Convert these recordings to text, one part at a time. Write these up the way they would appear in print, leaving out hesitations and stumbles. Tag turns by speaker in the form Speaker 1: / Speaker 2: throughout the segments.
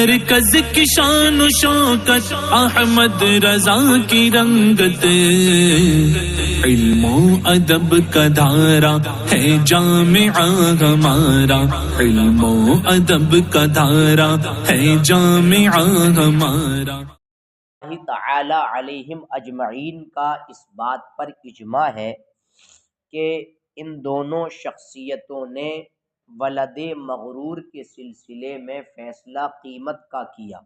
Speaker 1: مرکز کی شان و شوکت احمد رضا کی رنگت، علم و ادب کا دھارا ہے جامعہ ہمارا، علم و ادب کا دھارا ہے جامعہ ہمارا۔
Speaker 2: اللہ تعالی علیہم اجمعین کا اس بات پر اجماع ہے کہ ان دونوں شخصیتوں نے ولد مغرور کے سلسلے میں فیصلہ قیمت کا کیا،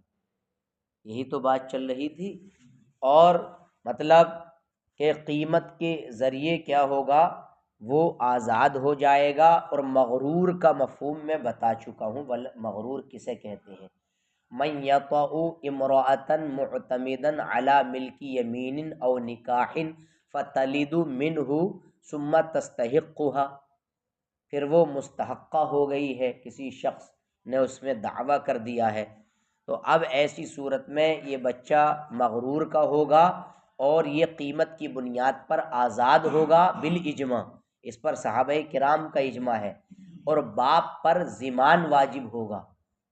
Speaker 2: یہی تو بات چل رہی تھی۔ اور مطلب کہ قیمت کے ذریعے کیا ہوگا، وہ آزاد ہو جائے گا۔ اور مغرور کا مفہوم میں بتا چکا ہوں، مغرور کسے کہتے ہیں؟ من یطأ امرأة معتمدا علی ملک یمین او نکاح فتلد منہ ثم تستحقها، پھر وہ مستحقہ ہو گئی ہے، کسی شخص نے اس میں دعویٰ کر دیا ہے، تو اب ایسی صورت میں یہ بچہ مغرور کا ہوگا اور یہ قیمت کی بنیاد پر آزاد ہوگا بالاجماع۔ اس پر صحابہ کرام کا اجماع ہے۔ اور باپ پر ضمان واجب ہوگا،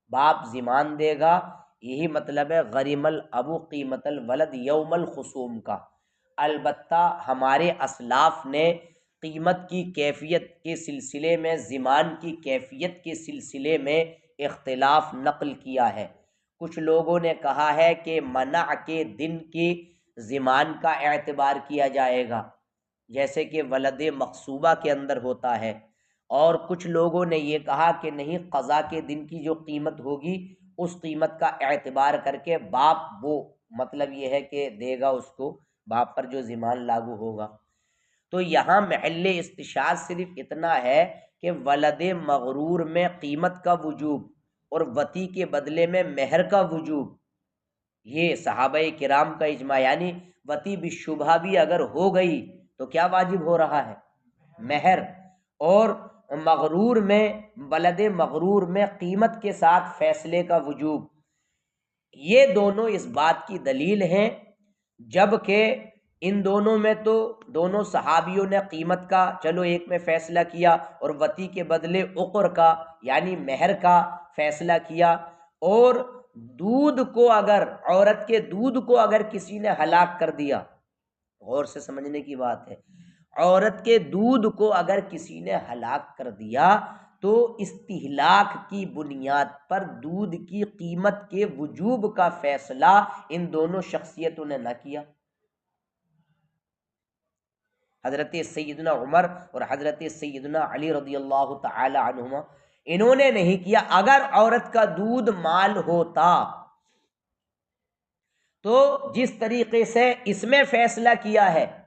Speaker 2: باپ ضمان دے گا، یہی مطلب ہے غرم الابو قیمت الولد یوم الخصوم کا۔ البتہ ہمارے اسلاف نے قیمت کی کیفیت کے سلسلے میں، ضمان کی کیفیت کے سلسلے میں اختلاف نقل کیا ہے۔ کچھ لوگوں نے کہا ہے کہ منع کے دن کی ضمان کا اعتبار کیا جائے گا، جیسے کہ ولد مغصوبہ کے اندر ہوتا ہے۔ اور کچھ لوگوں نے یہ کہا کہ نہیں، قضا کے دن کی جو قیمت ہوگی اس قیمت کا اعتبار کر کے باپ، وہ مطلب یہ ہے کہ دے گا اس کو، باپ پر جو ضمان لاگو ہوگا۔ تو یہاں محل استشہاد صرف اتنا ہے کہ ولد مغرور میں قیمت کا وجوب اور وطی کے بدلے میں مہر کا وجوب، یہ صحابہ کرام کا اجماع، یعنی وطی بالشبہ بھی اگر ہو گئی تو کیا واجب ہو رہا ہے؟ مہر۔ اور مغرور میں، ولد مغرور میں قیمت کے ساتھ فیصلے کا وجوب۔ یہ دونوں اس بات کی دلیل ہیں، جبکہ ان دونوں میں تو دونوں صحابیوں نے قیمت کا چلو ایک میں فیصلہ کیا اور وطی کے بدلے عقر کا یعنی مہر کا فیصلہ کیا۔ اور دودھ کو اگر، عورت کے دودھ کو اگر کسی نے ہلاک کر دیا، غور سے سمجھنے کی بات ہے، عورت کے دودھ کو اگر کسی نے ہلاک کر دیا تو استہلاک کی بنیاد پر دودھ کی قیمت کے وجوب کا فیصلہ ان دونوں شخصیتوں نے نہ کیا۔ حضرت سیدنا عمر اور حضرت سیدنا علی رضی اللہ تعالی عنہما، انہوں نے نہیں کیا۔ اگر عورت کا دودھ مال ہوتا تو جس طریقے سے اس میں فیصلہ کیا ہے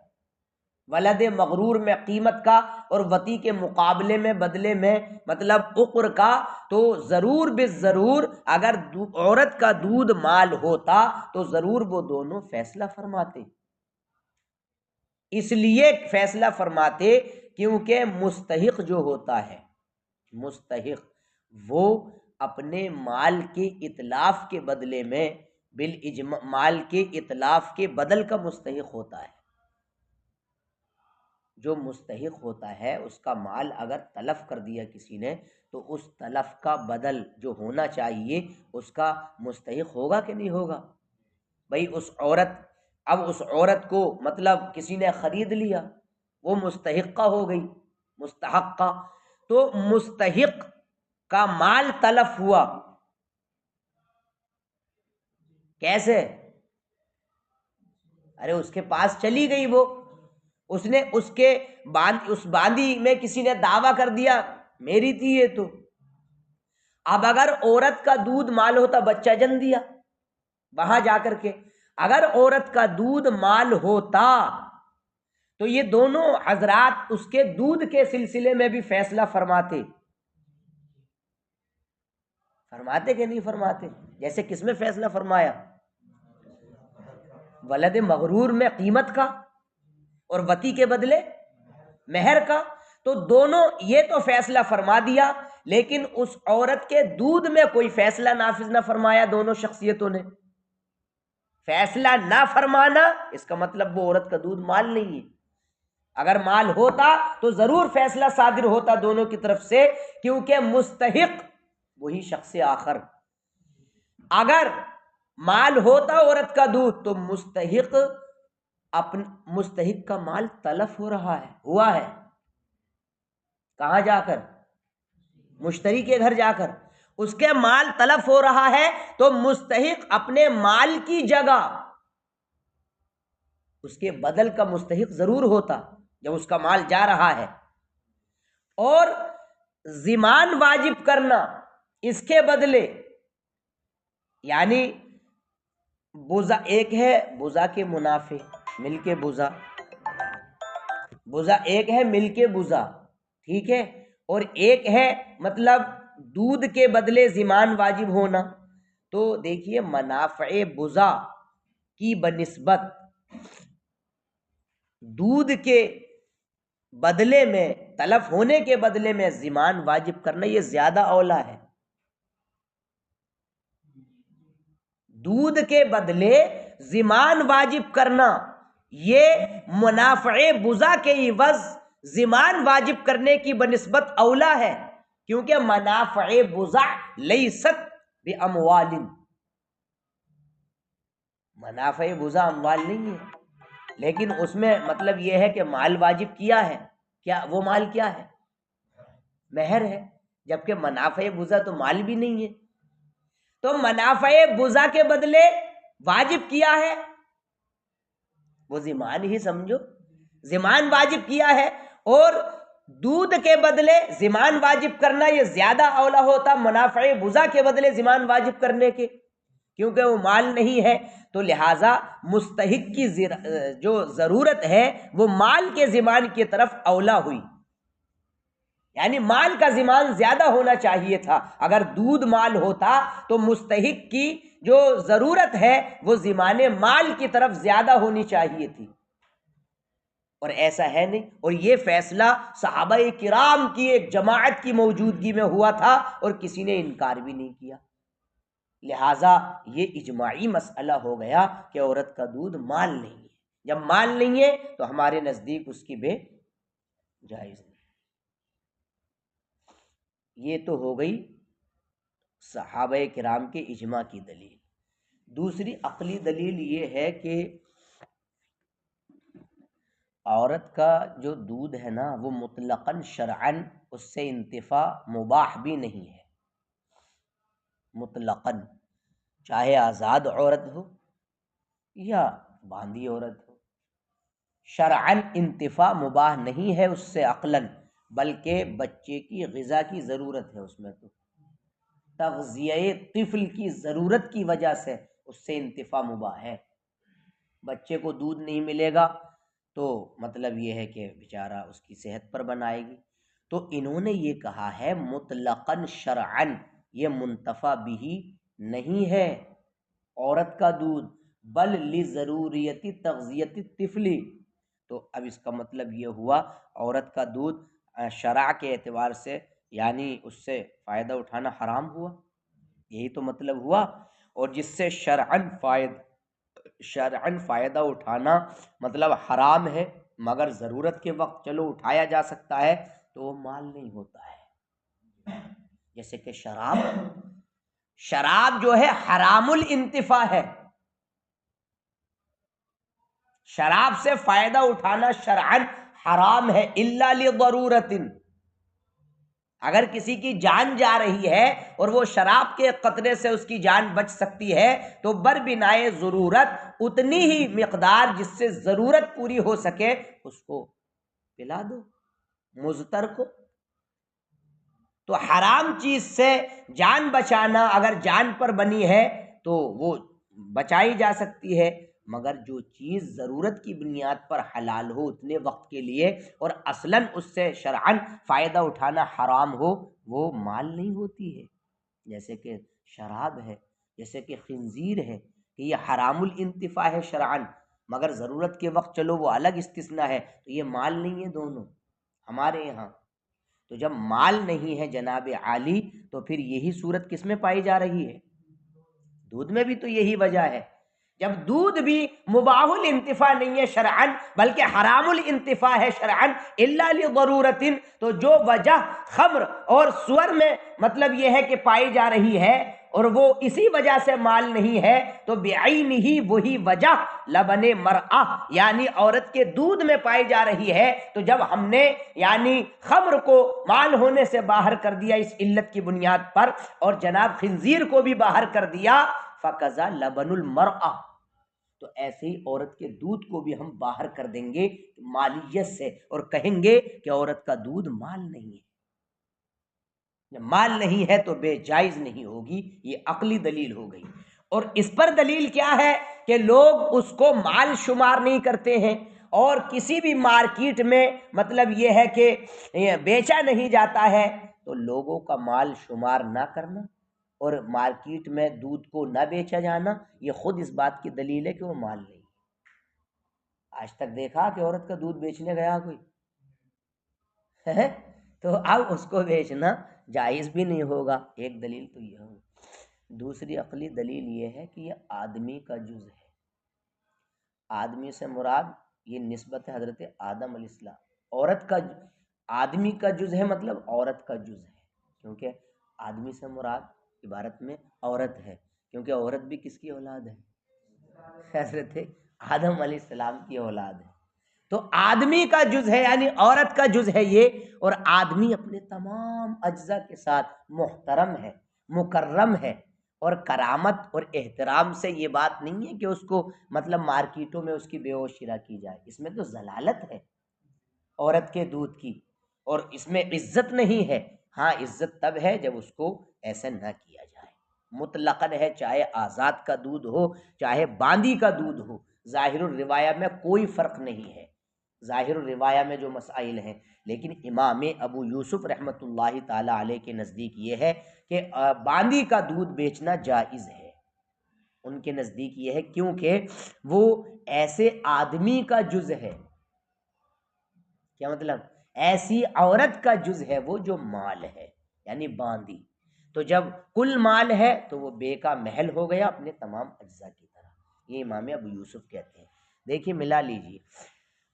Speaker 2: ولد مغرور میں قیمت کا اور وطی کے مقابلے میں بدلے میں مطلب عقر کا، تو ضرور بالضرور اگر عورت کا دودھ مال ہوتا تو ضرور وہ دونوں فیصلہ فرماتے۔ اس لیے فیصلہ فرماتے کیونکہ مستحق جو ہوتا ہے، مستحق وہ اپنے مال کے اتلاف کے بدلے میں بالاجماع، مال کے اتلاف کے بدل کا مستحق ہوتا ہے۔ جو مستحق ہوتا ہے اس کا مال اگر تلف کر دیا کسی نے تو اس تلف کا بدل جو ہونا چاہیے اس کا مستحق ہوگا کہ نہیں ہوگا؟ بھئی اس عورت، اب اس عورت کو مطلب کسی نے خرید لیا، وہ مستحقہ ہو گئی، مستحقہ، تو مستحق کا مال تلف ہوا، کیسے؟ ارے اس کے پاس چلی گئی، وہ اس نے اس باندی میں کسی نے دعویٰ کر دیا میری تھی یہ تو۔ اب اگر عورت کا دودھ مال ہوتا، بچہ جن دیا وہاں جا کر کے، اگر عورت کا دودھ مال ہوتا تو یہ دونوں حضرات اس کے دودھ کے سلسلے میں بھی فیصلہ فرماتے کہ نہیں فرماتے؟ جیسے کس میں فیصلہ فرمایا؟ ولد مغرور میں قیمت کا اور وطی کے بدلے مہر کا، تو دونوں یہ تو فیصلہ فرما دیا، لیکن اس عورت کے دودھ میں کوئی فیصلہ نافذ نہ فرمایا۔ دونوں شخصیتوں نے فیصلہ نہ فرمانا، اس کا مطلب وہ عورت کا دودھ مال نہیں ہے۔ اگر مال ہوتا تو ضرور فیصلہ صادر ہوتا دونوں کی طرف سے، کیونکہ مستحق وہی شخص آخر۔ اگر مال ہوتا عورت کا دودھ تو مستحق کا مال تلف ہوا ہے کہاں جا کر؟ مشتری کے گھر جا کر اس کے مال تلف ہو رہا ہے، تو مستحق اپنے مال کی جگہ اس کے بدل کا مستحق ضرور ہوتا جب اس کا مال جا رہا ہے۔ اور ضمان واجب کرنا اس کے بدلے، یعنی بوزا ایک ہے، بوزا کے منافع مل کے بوزا ایک ہے مل کے بوزا، ٹھیک ہے، اور ایک ہے مطلب دودھ کے بدلے ضمان واجب ہونا۔ تو دیکھیے منافع بوزا کی بنسبت دودھ کے بدلے میں، تلف ہونے کے بدلے میں ضمان واجب کرنا یہ زیادہ اولا ہے۔ دودھ کے بدلے ضمان واجب کرنا یہ منافع بزا کے عوض ضمان واجب کرنے کی بنسبت اولا ہے، کیونکہ منافع بزا لیست باموال، منافع بزا اموال نہیں ہے، لیکن اس میں مطلب یہ ہے کہ مال واجب کیا ہے، کیا وہ مال کیا ہے؟ مہر ہے، جبکہ منافع بزا تو مال بھی نہیں ہے۔ تو منافع بزا کے بدلے واجب کیا ہے وہ ضمان ہی سمجھو، ضمان واجب کیا ہے، اور دودھ کے بدلے ضمان واجب کرنا یہ زیادہ اولا ہوتا منافع بزا کے بدلے ضمان واجب کرنے کے، کیونکہ وہ مال نہیں ہے۔ تو لہٰذا مستحق کی جو ضرورت ہے وہ مال کے ضمان کی طرف اولا ہوئی، یعنی مال کا ضمان زیادہ ہونا چاہیے تھا۔ اگر دودھ مال ہوتا تو مستحق کی جو ضرورت ہے وہ ضمان مال کی طرف زیادہ ہونی چاہیے تھی، اور ایسا ہے نہیں۔ اور یہ فیصلہ صحابہ کرام کی ایک جماعت کی موجودگی میں ہوا تھا اور کسی نے انکار بھی نہیں کیا، لہٰذا یہ اجماعی مسئلہ ہو گیا کہ عورت کا دودھ مال نہیں ہے۔ جب مال نہیں ہے تو ہمارے نزدیک اس کی بے جائز نہیں۔ یہ تو ہو گئی صحابہ کرام کے اجماع کی دلیل۔ دوسری عقلی دلیل یہ ہے کہ عورت کا جو دودھ ہے نا وہ مطلقاً شرعاً اس سے انتفاع مباح بھی نہیں ہے، مطلقاً، چاہے آزاد عورت ہو یا باندھی عورت ہو، شرعاً انتفاع مباح نہیں ہے اس سے عقلاً، بلکہ بچے کی غذا کی ضرورت ہے، اس میں تو تغذیہ طفل کی ضرورت کی وجہ سے اس سے انتفاع مباح ہے۔ بچے کو دودھ نہیں ملے گا تو مطلب یہ ہے کہ بیچارہ اس کی صحت پر بنائے گی۔ تو انہوں نے یہ کہا ہے مطلقاً شرعاً یہ منتفع بھی نہیں ہے عورت کا دودھ، بل لضروریت تغذیت الطفل۔ تو اب اس کا مطلب یہ ہوا عورت کا دودھ شرع کے اعتبار سے یعنی اس سے فائدہ اٹھانا حرام ہوا، یہی تو مطلب ہوا۔ اور جس سے شرعاً فائدہ اٹھانا مطلب حرام ہے مگر ضرورت کے وقت چلو اٹھایا جا سکتا ہے تو وہ مال نہیں ہوتا ہے۔ جیسے کہ شراب جو ہے حرام الانتفاع ہے، شراب سے فائدہ اٹھانا شرعاً حرام ہے الا لضرورت۔ اگر کسی کی جان جا رہی ہے اور وہ شراب کے قطرے سے اس کی جان بچ سکتی ہے تو بربنائے ضرورت اتنی ہی مقدار جس سے ضرورت پوری ہو سکے اس کو پلا دو مضطر کو۔ تو حرام چیز سے جان بچانا اگر جان پر بنی ہے تو وہ بچائی جا سکتی ہے، مگر جو چیز ضرورت کی بنیاد پر حلال ہو اتنے وقت کے لیے اور اصلاً اس سے شرعاً فائدہ اٹھانا حرام ہو وہ مال نہیں ہوتی ہے۔ جیسے کہ شراب ہے، جیسے کہ خنزیر ہے کہ یہ حرام الانتفاع ہے شرعاً، مگر ضرورت کے وقت چلو وہ الگ استثناء ہے، تو یہ مال نہیں ہے دونوں ہمارے یہاں۔ تو جب مال نہیں ہے جناب عالی تو پھر یہی صورت کس میں پائی جا رہی ہے؟ دودھ میں بھی تو یہی وجہ ہے۔ جب دودھ بھی مباح الانتفاع نہیں ہے شرعاً بلکہ حرام الانتفاع ہے شرعاً الا لضرورت، تو جو وجہ خمر اور سور میں مطلب یہ ہے کہ پائی جا رہی ہے اور وہ اسی وجہ سے مال نہیں ہے تو بعین ہی وہی وجہ لبن مرآ یعنی عورت کے دودھ میں پائی جا رہی ہے. تو جب ہم نے یعنی خمر کو مال ہونے سے باہر کر دیا اس علت کی بنیاد پر اور جناب خنزیر کو بھی باہر کر دیا فقضا لبن المرآ تو ایسے ہی عورت کے دودھ کو بھی ہم باہر کر دیں گے مالیت سے اور کہیں گے کہ عورت کا دودھ مال نہیں ہے. مال نہیں ہے تو بے جائز نہیں ہوگی. یہ عقلی دلیل ہو گئی. اور اس پر دلیل کیا ہے کہ لوگ اس کو مال شمار نہیں کرتے ہیں اور کسی بھی مارکیٹ میں مطلب یہ ہے کہ بیچا نہیں جاتا ہے تو لوگوں کا مال شمار نہ کرنا اور مارکیٹ میں دودھ کو نہ بیچا جانا یہ خود اس بات کی دلیل ہے کہ وہ مال نہیں. آج تک دیکھا کہ عورت کا دودھ بیچنے گیا کوئی ہے تو اب اس کو بیچنا جائز بھی نہیں ہوگا. ایک دلیل تو یہ ہوگی. دوسری عقلی دلیل یہ ہے کہ یہ آدمی کا جز ہے. آدمی سے مراد یہ نسبت ہے حضرت آدم علیہ السلام. عورت کا آدمی کا جز ہے مطلب عورت کا جز ہے کیونکہ آدمی سے مراد عبارت میں عورت ہے کیونکہ عورت بھی کس کی اولاد ہے؟ حضرت آدم علیہ السلام کی اولاد ہے. تو آدمی کا جز ہے یعنی عورت کا جز ہے یہ. اور آدمی اپنے تمام اجزاء کے ساتھ محترم ہے مکرم ہے اور کرامت اور احترام سے یہ بات نہیں ہے کہ اس کو مطلب مارکیٹوں میں اس کی بے و شرا کی جائے. اس میں تو ضلالت ہے عورت کے دودھ کی اور اس میں عزت نہیں ہے. ہاں عزت تب ہے جب اس کو ایسے نہ کیا جائے. مطلقاً ہے چاہے آزاد کا دودھ ہو چاہے باندی کا دودھ ہو. ظاہر الروایہ میں کوئی فرق نہیں ہے. ظاہر الروایہ میں جو مسائل ہیں لیکن امام ابو یوسف رحمۃ اللہ تعالی علیہ کے نزدیک یہ ہے کہ باندی کا دودھ بیچنا جائز ہے. ان کے نزدیک یہ ہے کیونکہ وہ ایسے آدمی کا جز ہے. کیا مطلب؟ ایسی عورت کا جز ہے وہ جو مال ہے یعنی باندی. تو جب کل مال ہے تو وہ بے کا محل ہو گیا اپنے تمام اجزاء کی طرح. یہ امام ابو یوسف کہتے ہیں. دیکھیے ملا لیجیے.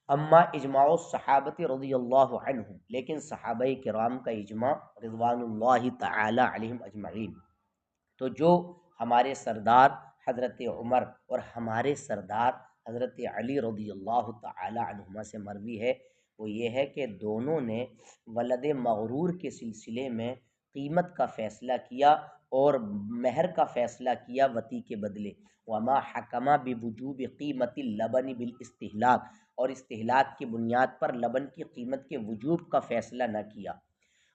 Speaker 2: اما اجماع الصحابہ رضی اللہ عنہم لیکن صحابہ کرام کا اجماع رضوان اللہ تعالی علیہم اجمعین. تو جو ہمارے سردار حضرت عمر اور ہمارے سردار حضرت علی رضی اللہ تعالی عنہما سے مروی ہے وہ یہ ہے کہ دونوں نے ولد مغرور کے سلسلے میں قیمت کا فیصلہ کیا اور مہر کا فیصلہ کیا وطی کے بدلے. وما حکما بوجوب قیمت اللبن بالاستہلاک اور استہلاک کی بنیاد پر لبن کی قیمت کے وجوب کا فیصلہ نہ کیا.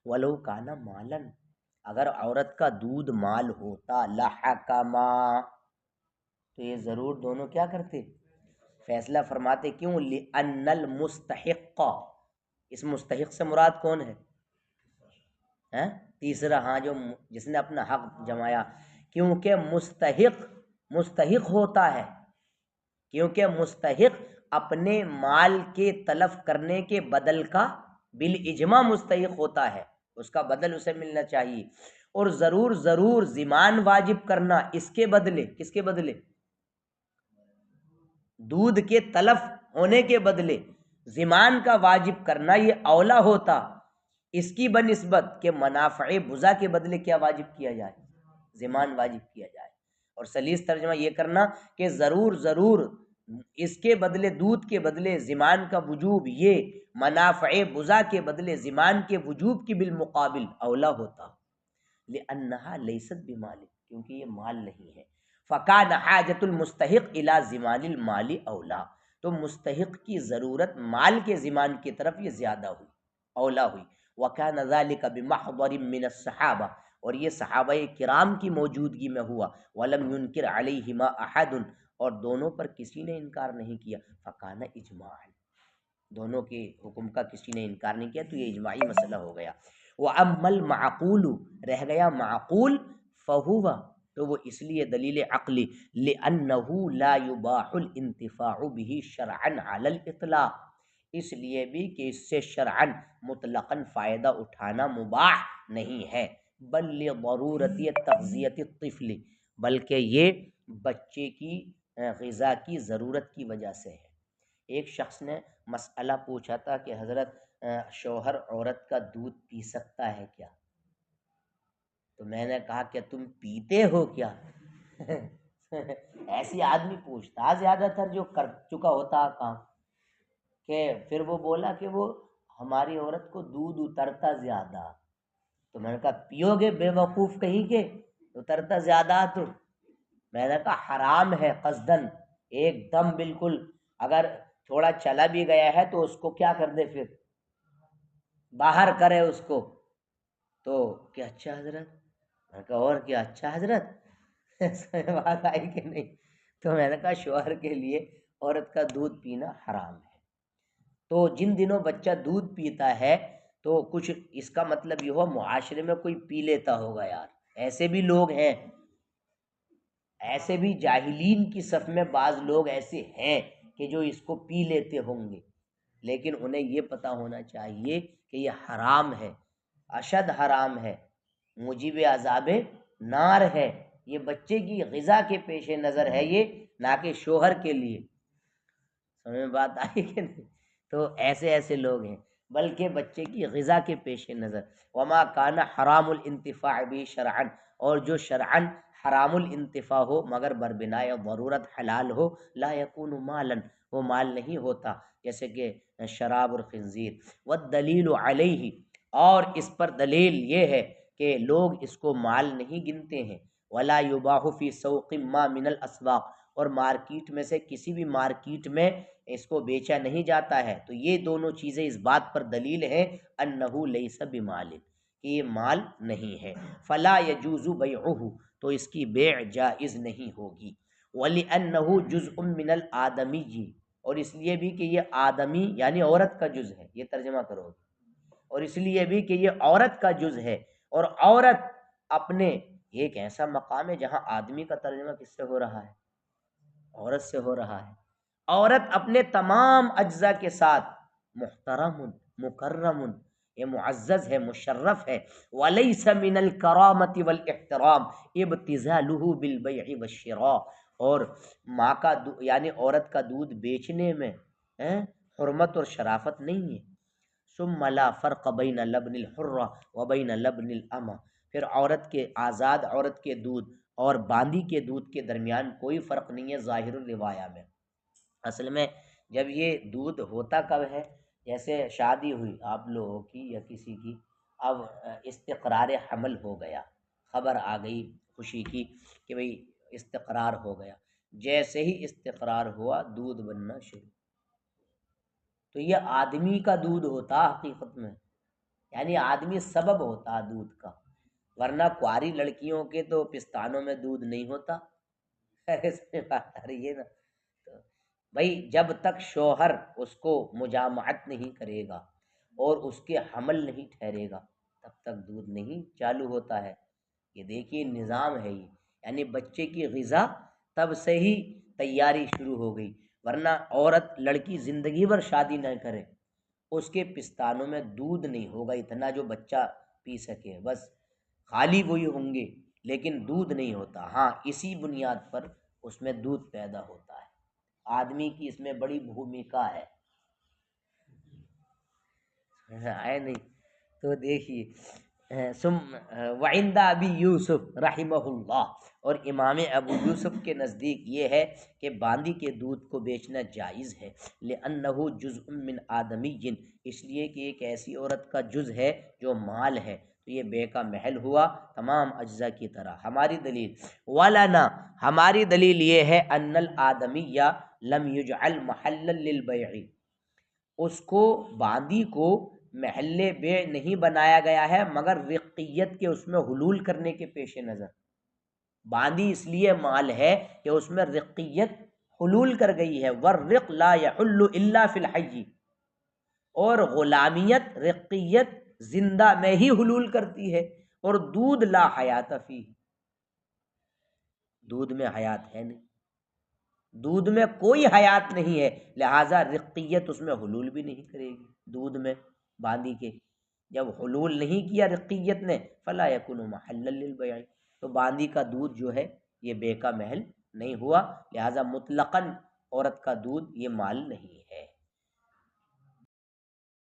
Speaker 2: ولو کانا مالن اگر عورت کا دودھ مال ہوتا لحکما تو یہ ضرور دونوں کیا کرتے فیصلہ فرماتے. کیوں؟ لأن المستحق اس مستحق سے مراد کون ہے؟ تیسرا ہاں جو جس نے اپنا حق جمایا. کیونکہ مستحق ہوتا ہے کیونکہ مستحق اپنے مال کے تلف کرنے کے بدل کا بالاجماع مستحق ہوتا ہے. اس کا بدل اسے ملنا چاہیے. اور ضرور ضمان واجب کرنا اس کے بدلے کس کے بدلے؟ دودھ کے تلف ہونے کے بدلے ضمان کا واجب کرنا یہ اولا ہوتا اس کی بنسبت کہ منافع بزا کے بدلے کیا واجب کیا جائے؟ ضمان واجب کیا جائے. اور سلیس ترجمہ یہ کرنا کہ ضرور اس کے بدلے دودھ کے بدلے ضمان کا وجوب یہ منافع بزا کے بدلے ضمان کے وجوب کی بالمقابل اولا ہوتا. لأنہا لیست بمال کیونکہ یہ مال نہیں ہے. فکان حاجت المستحق الی ضمان المال اولا تو مستحق کی ضرورت مال کے ضمان کی طرف یہ زیادہ ہوئی اولا ہوئی. وکان ذلک بمحضر من الصحابہ اور یہ صحابہ کرام کی موجودگی میں ہوا. ولم ينکر علیہما احد اور دونوں پر کسی نے انکار نہیں کیا. فکان اجماع دونوں کے حکم کا کسی نے انکار نہیں کیا تو یہ اجماعی مسئلہ ہو گیا. وَأَمَّا الْمَعْقُولُ رہ گیا معقول فَهُوَ تو وہ اس لیے دلیل عقلی لِأَنَّهُ لَا يُبَاحُ الْإِنْتِفَاعُ بِهِ شَرْعًا عَلَى الْإِطْلَاقِ اس لیے بھی کہ اس سے شرعاً مطلقاً فائدہ اٹھانا مباح نہیں ہے. بل لضرورت تغذیت الطفل بلکہ یہ بچے کی غذا کی ضرورت کی وجہ سے ہے. ایک شخص نے مسئلہ پوچھا تھا کہ حضرت شوہر عورت کا دودھ پی سکتا ہے کیا؟ تو میں نے کہا کہ تم پیتے ہو کیا؟ ایسی آدمی پوچھتا زیادہ تر جو کر چکا ہوتا کام، کہ پھر وہ بولا کہ وہ ہماری عورت کو دودھ اترتا زیادہ۔ تو میں نے کہا پیو گے بے وقوف کہیں کے، اترتا زیادہ تو میں نے کہا حرام ہے قصدن، ایک دم بالکل۔ اگر تھوڑا چلا بھی گیا ہے تو اس کو کیا کر دے، پھر باہر کرے اس کو۔ تو کہ اچھا حضرت، میں نے کہا اور کیا اچھا حضرت، بات آئی کہ نہیں؟ تو میں نے کہا شوہر کے لیے عورت کا دودھ پینا حرام ہے۔ تو جن دنوں بچہ دودھ پیتا ہے تو کچھ اس کا مطلب یہ ہو معاشرے میں کوئی پی لیتا ہوگا یار، ایسے بھی لوگ ہیں، ایسے بھی جاہلین کی صف میں بعض لوگ ایسے ہیں کہ جو اس کو پی لیتے ہوں گے، لیکن انہیں یہ پتہ ہونا چاہیے کہ یہ حرام ہے، اشد حرام ہے، موجب عذاب نار ہے، یہ بچے کی غذا کے پیش نظر ہے، یہ نہ کہ شوہر کے لیے۔ سمجھ میں بات آئی کہ نہیں؟ تو ایسے لوگ ہیں، بلکہ بچے کی غذا کے پیش نظر۔ وما کان حرام الانتفاع بھی شرعن، اور جو شرعن حرام الانتفاع ہو مگر بربنائے ضرورت حلال ہو، لا یکون مالا، وہ مال نہیں ہوتا، جیسے کہ شراب اور خنزیر۔ والدلیل علیہ، اور اس پر دلیل یہ ہے کہ لوگ اس کو مال نہیں گنتے ہیں۔ ولا یباح فی سوق ما من الاسواق، اور مارکیٹ میں سے کسی بھی مارکیٹ میں اس کو بیچا نہیں جاتا ہے۔ تو یہ دونوں چیزیں اس بات پر دلیل ہے انہ لیس بمال، کہ یہ مال نہیں ہے۔ فلا یجوز بیعہ، تو اس کی بیع جائز نہیں ہوگی۔ وَلِأَنَّهُ جُزْءٌ مِّنَ الْآدَمِيِّ، اور اس لیے بھی کہ یہ آدمی یعنی عورت کا جز ہے، یہ ترجمہ کرو، اور اس لیے بھی کہ یہ عورت کا جز ہے، اور عورت اپنے، ایک ایسا مقام ہے جہاں آدمی کا ترجمہ کس سے ہو رہا ہے؟ عورت سے ہو رہا ہے۔ عورت اپنے تمام اجزاء کے ساتھ محترم، مکرم، یہ معزز ہے، مشرف ہے۔ وَلَيْسَ مِنَ الْكَرَامَةِ وَالْاِحْتِرَامِ ابْتِذَالُهُ بِالْبَيْعِ وَالشِّرَاءِ، اور ماں کا یعنی عورت کا دودھ بیچنے میں حرمت اور شرافت نہیں ہے۔ ثُمَّ لَا فَرْقَ بَيْنَ لَبْنِ الْحُرَّةِ وَبَيْنَ لَبْنِ الْأَمَةِ، پھر عورت کے آزاد عورت کے دودھ اور باندی کے دودھ کے درمیان کوئی فرق نہیں ہے ظاہر الروایہ میں۔ اصل میں جب یہ دودھ ہوتا کب ہے، جیسے شادی ہوئی آپ لوگوں کی یا کسی کی، اب استقرار حمل ہو گیا، خبر آ گئی خوشی کی کہ بھئی استقرار ہو گیا، جیسے ہی استقرار ہوا دودھ بننا شروع، تو یہ آدمی کا دودھ ہوتا حقیقت میں، یعنی آدمی سبب ہوتا دودھ کا، ورنہ کواری لڑکیوں کے تو پستانوں میں دودھ نہیں ہوتا۔ ایسے بات آ رہی ہے نا؟ تو بھائی جب تک شوہر اس کو مجامعت نہیں کرے گا اور اس کے حمل نہیں ٹھہرے گا تب تک دودھ نہیں چالو ہوتا ہے۔ یہ دیکھیے نظام ہے یہ، یعنی بچے کی غذا تب سے ہی تیاری شروع ہو گئی، ورنہ عورت لڑکی زندگی بھر شادی نہ کرے، اس کے پستانوں میں دودھ نہیں ہوگا اتنا جو بچہ پی سکے، بس خالی وہی ہوں گے لیکن دودھ نہیں ہوتا۔ ہاں اسی بنیاد پر اس میں دودھ پیدا ہوتا ہے، آدمی کی اس میں بڑی بھومکا ہے، ہے نہیں؟ تو دیکھیے وعند ابی یوسف رحمہ اللہ، اور امام ابو یوسف کے نزدیک یہ ہے کہ باندی کے دودھ کو بیچنا جائز ہے، لأنہ جزء من آدمی، اس لیے کہ ایک ایسی عورت کا جز ہے جو مال ہے، تو یہ بے کا محل ہوا تمام اجزاء کی طرح۔ ہماری دلیل ولنا، ہماری دلیل یہ ہے ان الآدمی لم یجعل محلا للبیع، اس کو باندی کو محل بیع نہیں بنایا گیا ہے مگر رقیت کے اس میں حلول کرنے کے پیش نظر۔ باندی اس لیے مال ہے کہ اس میں رقیت حلول کر گئی ہے، والرق لا یحل الا فی الحی، اور غلامیت رقیت زندہ میں ہی حلول کرتی ہے، اور دودھ لا حیات فی، دودھ میں حیات ہے نہیں، دودھ میں کوئی حیات نہیں ہے، لہٰذا رقیت اس میں حلول بھی نہیں کرے گی۔ دودھ میں باندی کے جب حلول نہیں کیا رقیت نے، فلا یکون محلا للبیع، تو باندی کا دودھ جو ہے یہ بے کا محل نہیں ہوا، لہٰذا مطلقاً عورت کا دودھ یہ مال نہیں ہے۔